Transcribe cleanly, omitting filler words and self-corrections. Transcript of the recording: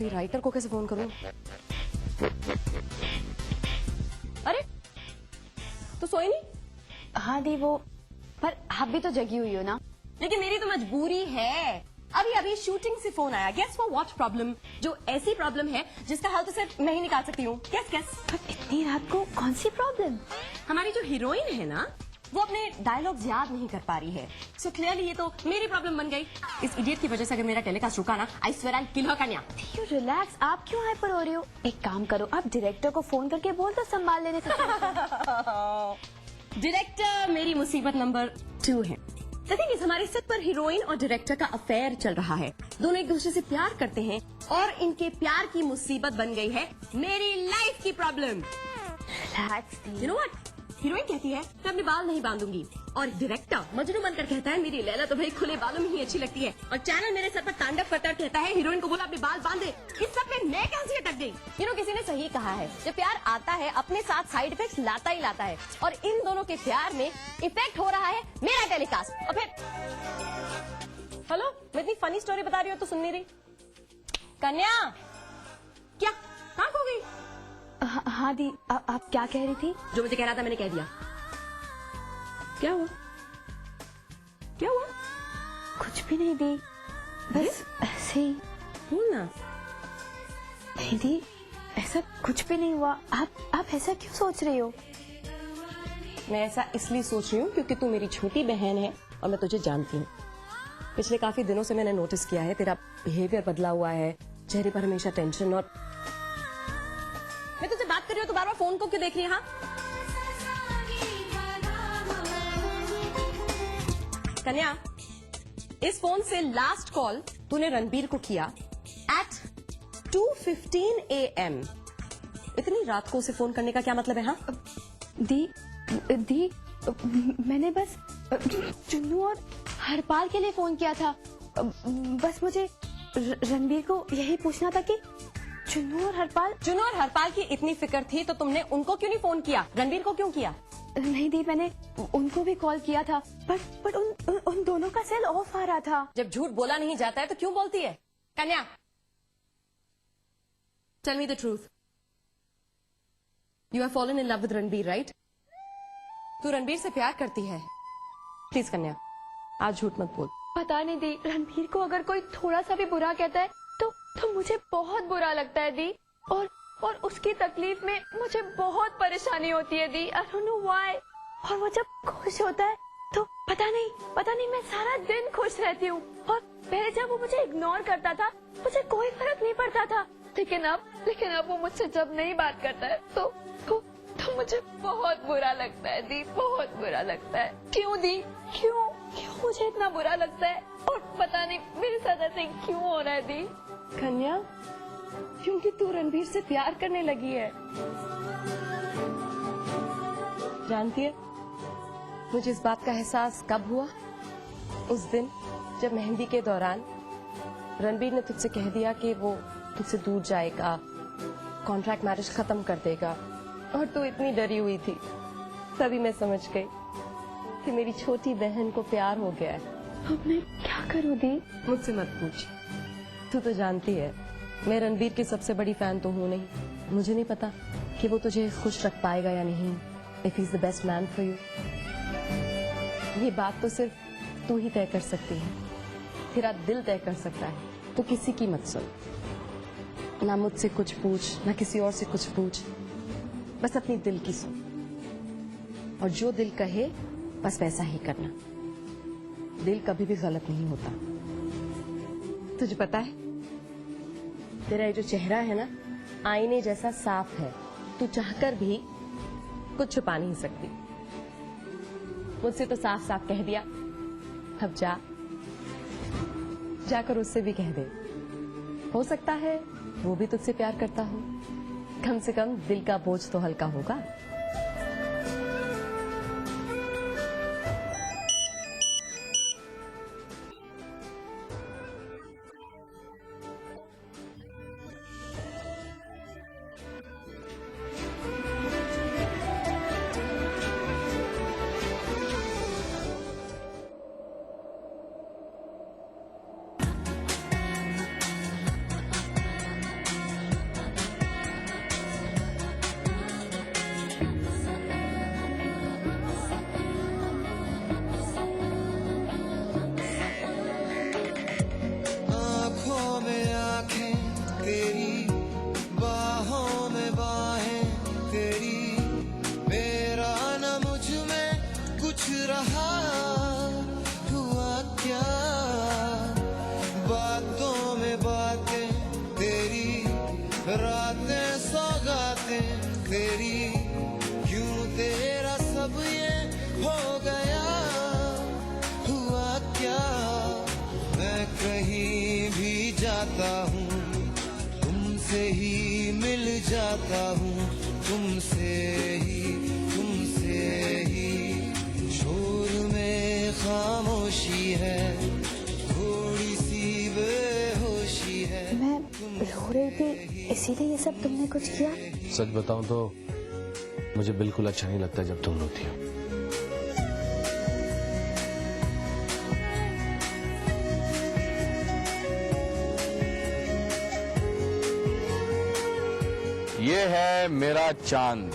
फिर राइटर को कैसे फोन करूं? अरे तो सोई नहीं? हाँ दी वो, पर आप भी तो जगी हुई हो ना। लेकिन मेरी तो मजबूरी है। अभी अभी शूटिंग से फोन आया। Guess for what problem? जो ऐसी प्रॉब्लम है जिसका हल तो सिर्फ मैं ही निकाल सकती हूँ। गेस। पर इतनी रात को कौन सी प्रॉब्लम? हमारी जो हीरोइन है ना, वो अपने डायलॉग्स याद नहीं कर पा रही है। सो क्लियरली ये तो मेरी प्रॉब्लम बन गई। इस इडियट की वजह से अगर मेरा टेलीकास्ट रुका ना, आई स्वेयर आई किल हर कन्या। यू रिलैक्स, आप क्यों हाइपर हो रही हो? एक काम करो, आप डायरेक्टर को फोन करके बोल दो संभाल लेने से। डायरेक्टर मेरी मुसीबत नंबर 2 है। देखिए हमारे सेट पर हीरोइन और डायरेक्टर का अफेयर चल रहा है। दोनों एक दूसरे से प्यार करते हैं और इनके प्यार की मुसीबत बन गई है मेरी लाइफ की problem. Relax. You know what? Heroine कहती है मैं अपने बाल नहीं बांधूंगी और डायरेक्टर मजनू बनकर कहता है मेरी लैला तो भाई खुले बालों में ही अच्छी लगती है। और चैनल मेरे सर पर तांडव करता है, कहता है हीरोइन को बोला अपने बाल बांधे। इस सब में मैं कहां से अटक गई? किसी ने सही कहा है, जब प्यार आता है अपने साथ साइड इफेक्ट्स लाता ही लाता है। और इन दोनों के प्यार में इफेक्ट हो रहा है मेरा टेलीकास्ट। और फिर हेलो, मैं इतनी फनी स्टोरी बता रही हूँ तो सुन नहीं रही। कन्या क्या कहाँ खो गई? हाँ दी, आप क्या कह रही थी? जो मुझे कह रहा था मैंने कह दिया। क्या हुआ? क्या हुआ? कुछ भी नहीं दी, बस ऐसे ही। बोलना। नहीं दी, ऐसा कुछ भी नहीं हुआ। आप ऐसा क्यों सोच रही हो? मैं ऐसा इसलिए सोच रही हूँ क्योंकि तू मेरी छोटी बहन है और मैं तुझे जानती हूँ। पिछले काफी दिनों से मैंने नोटिस किया है तेरा बिहेवियर बदला हुआ है, चेहरे पर हमेशा टेंशन। और मैं तुझसे बात कर रही हूँ तो बार बार फोन को क्यों देख रही है? हाँ कन्या, इस फोन से लास्ट कॉल तूने रणबीर को किया एट 2:15 AM। इतनी रात को उसे फोन करने का क्या मतलब है? हाँ दी, मैंने बस चुन्नू और हरपाल के लिए फोन किया था। बस मुझे रणबीर को यही पूछना था कि चुन्नू और हरपाल की इतनी फिक्र थी तो तुमने उनको क्यों नहीं फोन किया? रणबीर को क्यों किया? नहीं दी, मैंने उनको भी कॉल किया था, पर उन दोनों का सेल ऑफ आ रहा था। जब झूठ बोला नहीं जाता है तो क्यों बोलती है? कन्या, tell me the truth. You have fallen in love with Ranbir, right? तू रणबीर से प्यार करती है। प्लीज कन्या, आज झूठ मत बोल। पता नहीं दी, रणबीर को अगर कोई थोड़ा सा भी बुरा कहता है तो मुझे बहुत बुरा लगता है दी। और उसकी तकलीफ में मुझे बहुत परेशानी होती है दी। I don't know why. और वो जब खुश होता है तो पता नहीं मैं सारा दिन खुश रहती हूँ। और पहले जब वो मुझे इग्नोर करता था मुझे कोई फर्क नहीं पड़ता था, लेकिन अब वो मुझसे जब नहीं बात करता है तो मुझे बहुत बुरा लगता है दी, बहुत बुरा लगता है। क्यों दी, क्यों मुझे इतना बुरा लगता है? और पता नहीं मेरे साथ ऐसे क्यों हो रहा है दी? कन्या, क्योंकि तू रणबीर से प्यार करने लगी है। जानती है मुझे इस बात का एहसास कब हुआ? उस दिन जब मेहंदी के दौरान रणबीर ने तुझसे कह दिया कि वो तुझसे दूर जाएगा, कॉन्ट्रैक्ट मैरिज खत्म कर देगा, और तू इतनी डरी हुई थी। तभी मैं समझ गई कि मेरी छोटी बहन को प्यार हो गया है। अब मैं क्या करूं दी? मुझसे मत पूछ, तू तो जानती है मैं रणबीर की सबसे बड़ी फैन तो हूँ नहीं। मुझे नहीं पता कि वो तुझे खुश रख पाएगा या नहीं, if he is the best man for you. ये बात तो सिर्फ तू ही तय कर सकती है, तेरा दिल तय कर सकता है। तो किसी की मत सुन, ना मुझसे कुछ पूछ ना किसी और से कुछ पूछ, बस अपनी दिल की सुन। और जो दिल कहे बस वैसा ही करना। दिल कभी भी गलत नहीं होता। तुझे पता है तेरा ये जो चेहरा है ना, आईने जैसा साफ है। तू चाहकर भी कुछ छुपा नहीं सकती। मुझसे तो साफ साफ कह दिया, अब जाकर उससे भी कह दे। हो सकता है वो भी तुझसे प्यार करता हो, कम से कम दिल का बोझ तो हल्का होगा। रातें सौगातें तेरी, क्यों तेरा सब ये हो गया, हुआ क्या। मैं कहीं भी जाता हूँ तुमसे ही मिल जाता हूँ, तुमसे ही शोर में खामोशी है, थोड़ी सी बेहोशी है। मैं रो रही थी इसीलिए ये सब तुमने कुछ किया? सच बताऊं तो मुझे बिल्कुल अच्छा नहीं लगता जब तुम रोती हो। ये है मेरा चांद।